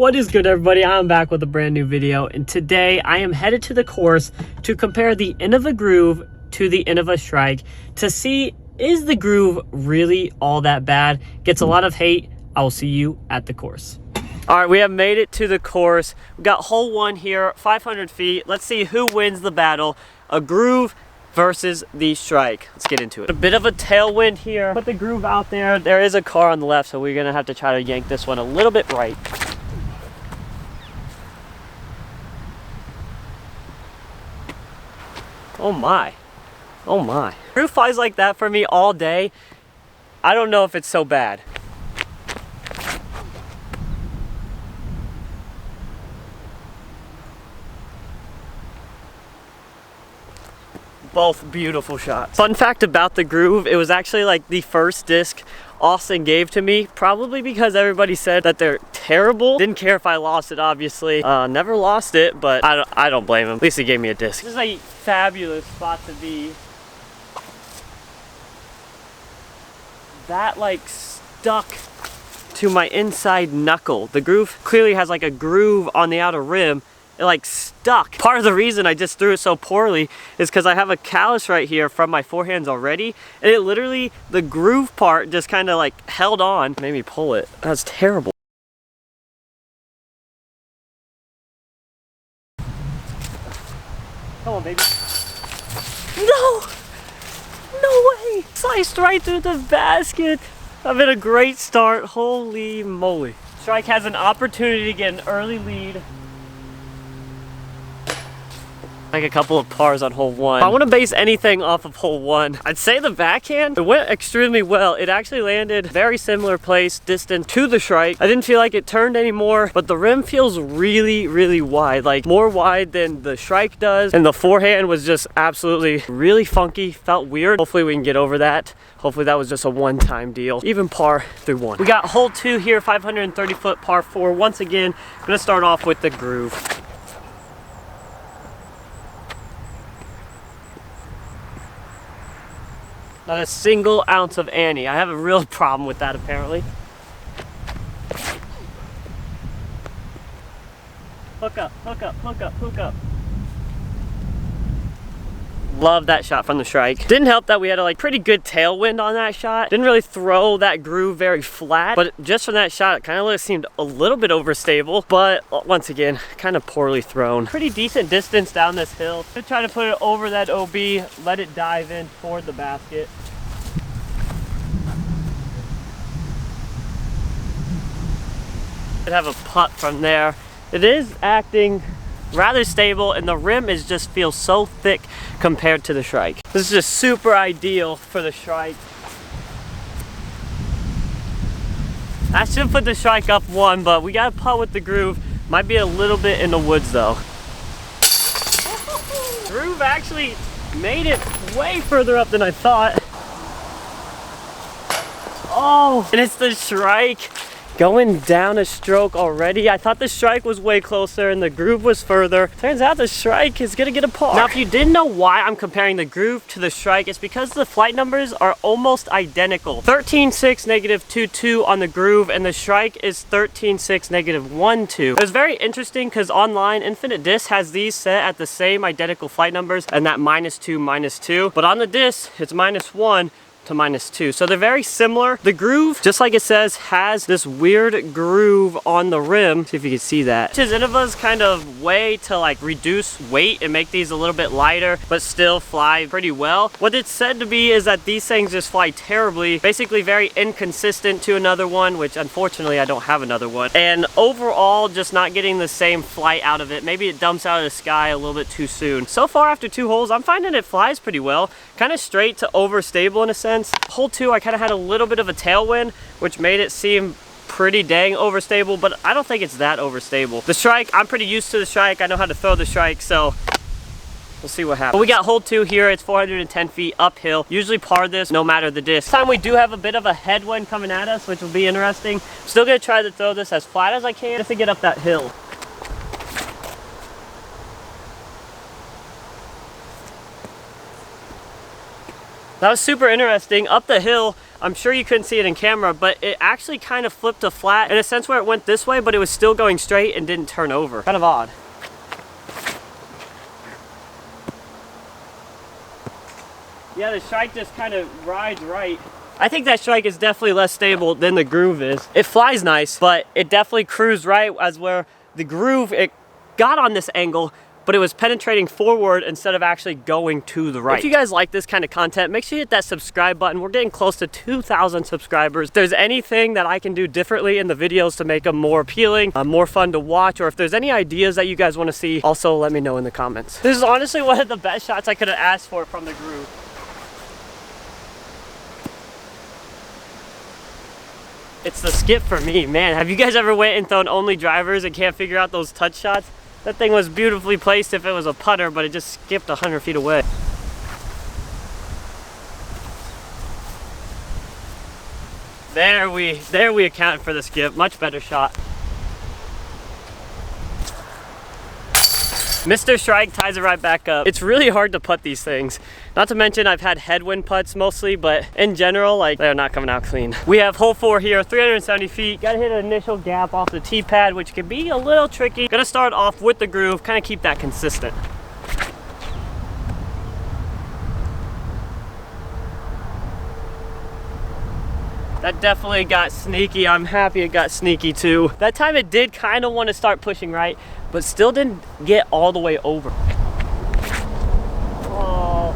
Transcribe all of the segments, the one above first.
What is good, everybody? I'm back with a brand new video, and today I am headed to the course to compare the Innova Groove to the Innova Shryke to see, is the Groove really all that bad? Gets a lot of hate. I will see you at the course. All right, we have made it to the course. We got hole 1 here, 500 feet. Let's see who wins the battle, a Groove versus the Shryke. Let's get into it. A bit of a tailwind here. Put the Groove out there. There is a car on the left, so we're gonna have to try to yank this one a little bit right. Oh my. Oh my. Groove flies like that for me all day. I don't know if it's so bad. Both beautiful shots. Fun fact about the Groove, it was actually like the first disc Austin gave to me, probably because everybody said that they're terrible. Didn't care if I lost it, obviously. Never lost it, but I don't blame him. At least he gave me a disc. This is a fabulous spot to be. That like stuck to my inside knuckle. The Groove clearly has like a groove on the outer rim. It like stuck. Part of the reason I just threw it so poorly is because I have a callus right here from my forehands already, and it literally, the groove part just kind of like held on. Made me pull it. That's terrible. Come on, baby. No! No way! Sliced right through the basket. I've had a great start. Holy moly. Shryke has an opportunity to get an early lead. Like a couple of pars on hole 1. If I want to base anything off of hole 1, I'd say the backhand. It went extremely well. It actually landed very similar place, distance to the Shryke. I didn't feel like it turned anymore, but the rim feels really, really wide. Like more wide than the Shryke does. And the forehand was just absolutely really funky. Felt weird. Hopefully we can get over that. Hopefully that was just a one-time deal. Even par through 1. We got hole 2 here, 530 foot par 4. Once again, I'm gonna start off with the Groove. Not a single ounce of Annie. I have a real problem with that, apparently. Hook up, hook up, hook up, hook up. Love that shot from the Shryke. Didn't help that we had a like pretty good tailwind on that shot. Didn't really throw that Groove very flat, but just from that shot, it kind of seemed a little bit overstable, but once again, kind of poorly thrown. Pretty decent distance down this hill. I'm gonna try to put it over that OB, let it dive in toward the basket. Could have a putt from there. It is acting rather stable, and the rim just feels so thick compared to the Shryke. This is just super ideal for the Shryke. I should put the Shryke up 1, but we got a putt with the Groove. Might be a little bit in the woods though. Groove actually made it way further up than I thought. Oh, and it's the Shryke. Going down a stroke already. I thought the Shryke was way closer and the Groove was further. Turns out the Shryke is gonna get a par. Now, if you didn't know why I'm comparing the Groove to the Shryke, it's because the flight numbers are almost identical. 13.6 -2.2 on the Groove, and the Shryke is 13.6 -1.2. It was very interesting because online Infinite Disc has these set at the same identical flight numbers and that -2, -2. But on the disc, it's -1 to -2. So they're very similar. The Groove, just like it says, has this weird groove on the rim. See if you can see that. Which is Innova's kind of way to like reduce weight and make these a little bit lighter, but still fly pretty well. What it's said to be is that these things just fly terribly, basically very inconsistent to another one, which unfortunately I don't have another one. And overall, just not getting the same flight out of it. Maybe it dumps out of the sky a little bit too soon. So far after 2 holes, I'm finding it flies pretty well. Kind of straight to overstable in a sense. Hole 2, I kind of had a little bit of a tailwind, which made it seem pretty dang overstable, but I don't think it's that overstable. The Shryke, I'm pretty used to the Shryke. I know how to throw the Shryke, so we'll see what happens. But we got hole 2 here. It's 410 feet uphill. Usually par this no matter the disc. This time we do have a bit of a headwind coming at us, which will be interesting. Still gonna try to throw this as flat as I can just to get up that hill. That was super interesting. Up the hill, I'm sure you couldn't see it in camera, but it actually kind of flipped to flat in a sense where it went this way, but it was still going straight and didn't turn over. Kind of odd. Yeah, the Shryke just kind of rides right. I think that Shryke is definitely less stable than the Groove is. It flies nice, but it definitely cruised right, as where the Groove, it got on this angle, but it was penetrating forward instead of actually going to the right. If you guys like this kind of content, make sure you hit that subscribe button. We're getting close to 2,000 subscribers. If there's anything that I can do differently in the videos to make them more appealing, more fun to watch, or if there's any ideas that you guys want to see, also let me know in the comments. This is honestly one of the best shots I could have asked for from the Groove. It's the skip for me, man. Have you guys ever went and thrown only drivers and can't figure out those touch shots? That thing was beautifully placed if it was a putter, but it just skipped 100 feet away. There we accounted for the skip. Much better shot. Mr. Shryke ties it right back up. It's really hard to putt these things. Not to mention I've had headwind putts mostly, but in general, like, they're not coming out clean. We have hole 4 here, 370 feet. Gotta hit an initial gap off the tee pad, which can be a little tricky. Gonna start off with the Groove, kind of keep that consistent. That definitely got sneaky. I'm happy it got sneaky too. That time it did kind of want to start pushing right, but still didn't get all the way over. Oh.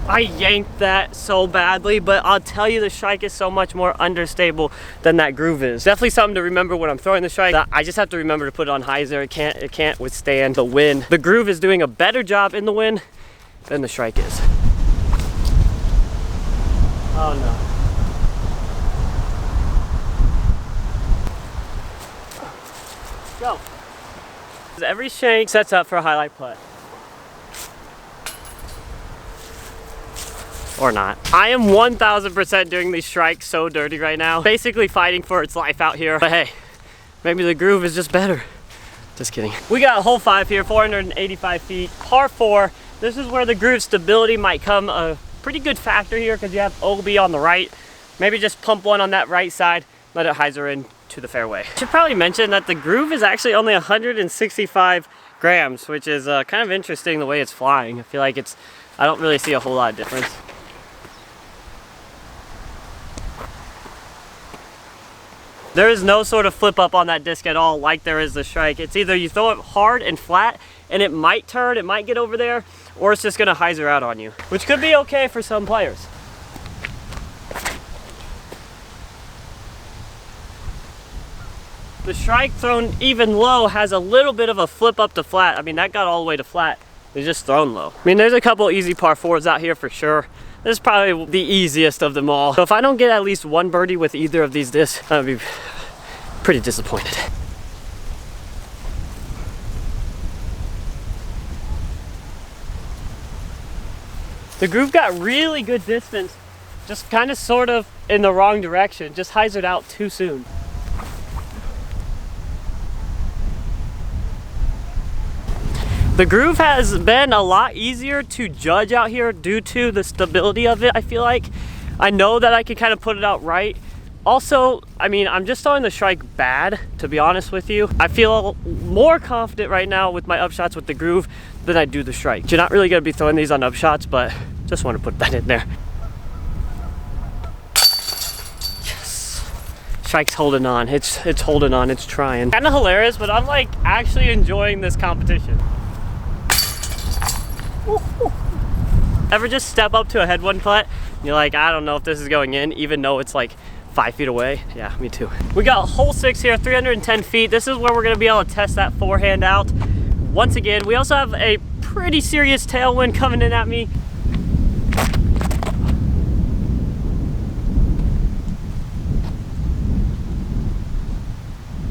I yanked that so badly, but I'll tell you the Shryke is so much more understable than that Groove is. Definitely something to remember when I'm throwing the Shryke. I just have to remember to put it on hyzer. It can't withstand the wind. The Groove is doing a better job in the wind than the Shryke is. Oh no. Go. Every shank sets up for a highlight putt. Or not. I am 1000% doing these Shrykes so dirty right now. Basically fighting for its life out here. But hey, maybe the Groove is just better. Just kidding. We got hole 5 here, 485 feet, par 4. This is where the Groove stability might come a pretty good factor here because you have OB on the right. Maybe just pump one on that right side, let it hyzer in to the fairway. Should probably mention that the Groove is actually only 165 grams, which is kind of interesting the way it's flying. I feel like I don't really see a whole lot of difference. There is no sort of flip up on that disc at all like there is the Shryke. It's either you throw it hard and flat and it might turn, it might get over there, or it's just gonna hyzer out on you, which could be okay for some players. The Shryke thrown even low has a little bit of a flip up to flat. I mean, that got all the way to flat. It's just thrown low. I mean, there's a couple easy par 4s out here for sure. This is probably the easiest of them all. So if I don't get at least one birdie with either of these discs, I'd be pretty disappointed. The Groove got really good distance, just kind of sort of in the wrong direction, just hyzered out too soon. The Groove has been a lot easier to judge out here due to the stability of it, I feel like. I know that I can kind of put it out right. Also, I mean, I'm just throwing the Shryke bad, to be honest with you. I feel more confident right now with my upshots with the Groove than I do the Shryke. You're not really gonna be throwing these on upshots, but just want to put that in there. Yes. Shryke's holding on. It's holding on, it's trying. Kind of hilarious, but I'm like actually enjoying this competition. Ever just step up to a headwind putt and you're like, I don't know if this is going in, even though it's like 5 feet away? Yeah, me too. We got hole 6 here, 310 feet. This is where we're gonna be able to test that forehand out. Once again, we also have a pretty serious tailwind coming in at me.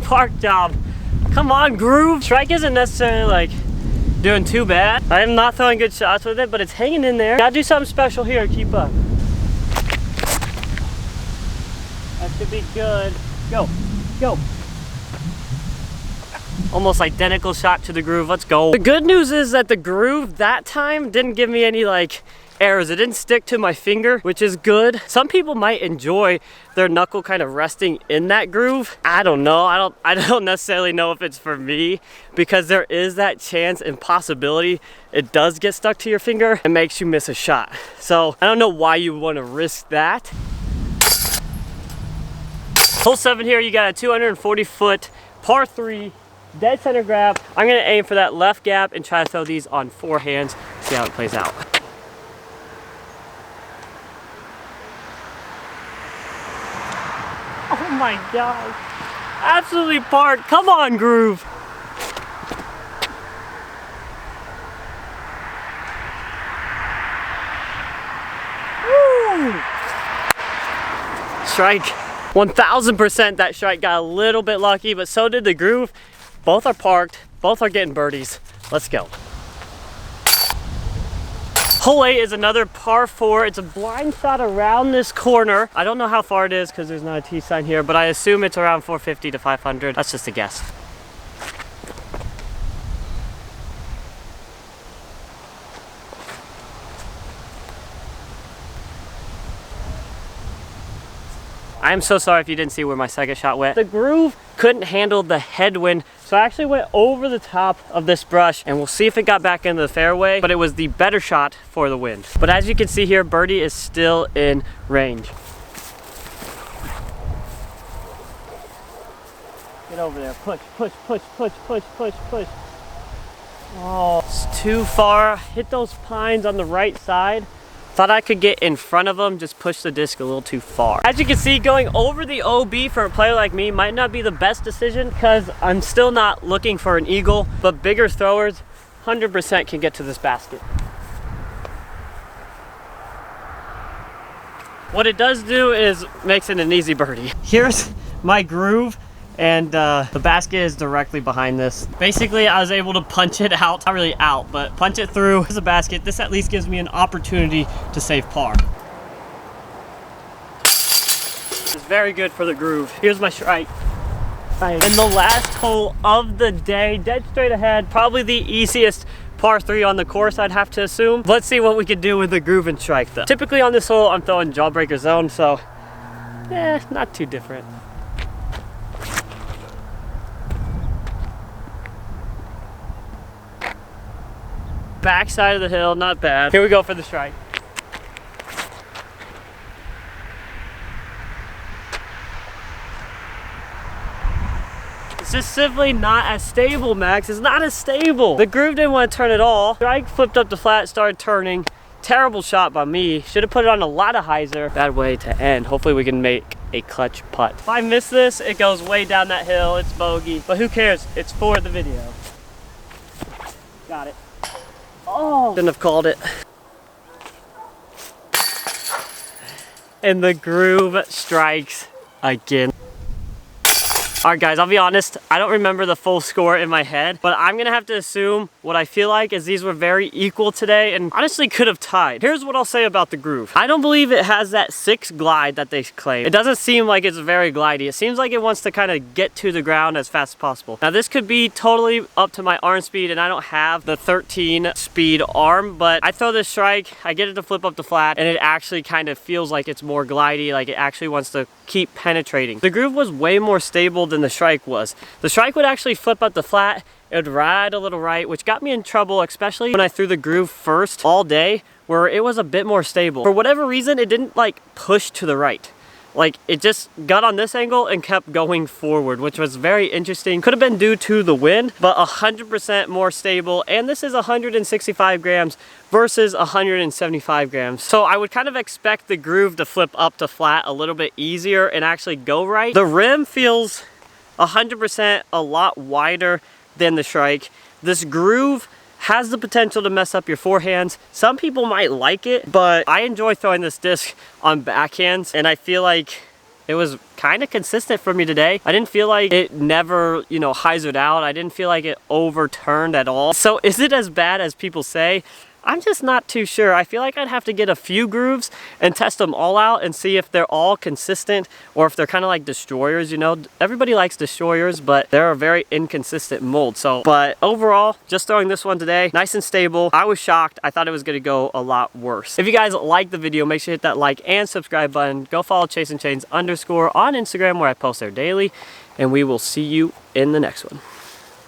Park job. Come on, Groove. Shryke isn't necessarily like doing too bad. I am not throwing good shots with it, but it's hanging in there. Gotta do something special here, keep up. That should be good. Go, go. Almost identical shot to the Groove, let's go. The good news is that the Groove that time didn't give me any like errors. It didn't stick to my finger, which is good. Some people might enjoy their knuckle kind of resting in that groove. I don't know. I don't necessarily know if it's for me, because there is that chance and possibility it does get stuck to your finger and makes you miss a shot. So I don't know why you want to risk that. Hole 7 here, you got a 240 foot par 3 dead center grab. I'm gonna aim for that left gap and try to throw these on forehands, see how it plays out. Oh my God, absolutely parked. Come on, Groove. Woo! Shryke. 1000% that Shryke got a little bit lucky, but so did the Groove. Both are parked, both are getting birdies. Let's go. Hole 8 is another par 4. It's a blind shot around this corner. I don't know how far it is because there's not a T sign here, but I assume it's around 450 to 500. That's just a guess. I'm so sorry if you didn't see where my second shot went. The Groove couldn't handle the headwind, so I actually went over the top of this brush, and we'll see if it got back into the fairway, but it was the better shot for the wind. But as you can see here, birdie is still in range. Get over there, push, push, push, push, push, push, push. Oh, it's too far. Hit those pines on the right side. Thought I could get in front of them, just push the disc a little too far. As you can see, going over the OB for a player like me might not be the best decision because I'm still not looking for an eagle, but bigger throwers 100% can get to this basket. What it does do is makes it an easy birdie. Here's my Groove, and the basket is directly behind this. Basically, I was able to punch it out, not really out, but punch it through the basket. This at least gives me an opportunity to save par. It's very good for the Groove. Here's my Shryke. And the last hole of the day, dead straight ahead, probably the easiest par 3 on the course, I'd have to assume. Let's see what we can do with the Groove and Shryke though. Typically on this hole, I'm throwing jawbreaker zone, so not too different. Back side of the hill, not bad. Here we go for the Shryke. It's just simply not as stable, Max. It's not as stable. The Groove didn't want to turn at all. Shryke flipped up the flat, started turning. Terrible shot by me. Should have put it on a lot of hyzer. Bad way to end. Hopefully we can make a clutch putt. If I miss this, it goes way down that hill. It's bogey, but who cares? It's for the video. Got it. Oh, shouldn't have called it. And the Groove strikes again. All right, guys, I'll be honest. I don't remember the full score in my head, but I'm gonna have to assume what I feel like is these were very equal today and honestly could have tied. Here's what I'll say about the Groove. I don't believe it has that 6 glide that they claim. It doesn't seem like it's very glidey. It seems like it wants to kind of get to the ground as fast as possible. Now, this could be totally up to my arm speed, and I don't have the 13 speed arm, but I throw this Shryke, I get it to flip up the flat, and it actually kind of feels like it's more glidey, like it actually wants to keep penetrating. The Groove was way more stable than the Shryke was. The Shryke would actually flip up the flat, it would ride a little right, which got me in trouble, especially when I threw the Groove first all day, where it was a bit more stable. For whatever reason, it didn't like push to the right. Like, it just got on this angle and kept going forward, which was very interesting. Could have been due to the wind, but 100% more stable. And this is 165 grams versus 175 grams. So I would kind of expect the Groove to flip up to flat a little bit easier and actually go right. The rim feels 100% a lot wider than the Shryke. This Groove has the potential to mess up your forehands. Some people might like it, but I enjoy throwing this disc on backhands, and I feel like it was kind of consistent for me today. I didn't feel like it never, hyzered out. I didn't feel like it overturned at all. So is it as bad as people say? I'm just not too sure. I feel like I'd have to get a few grooves and test them all out and see if they're all consistent or if they're kind of like destroyers, you know. Everybody likes destroyers, but they're a very inconsistent mold. So, but overall, just throwing this one today, nice and stable. I was shocked. I thought it was gonna go a lot worse. If you guys liked the video, make sure to hit that like and subscribe button. Go follow ChasinChains_ on Instagram where I post there daily, and we will see you in the next one.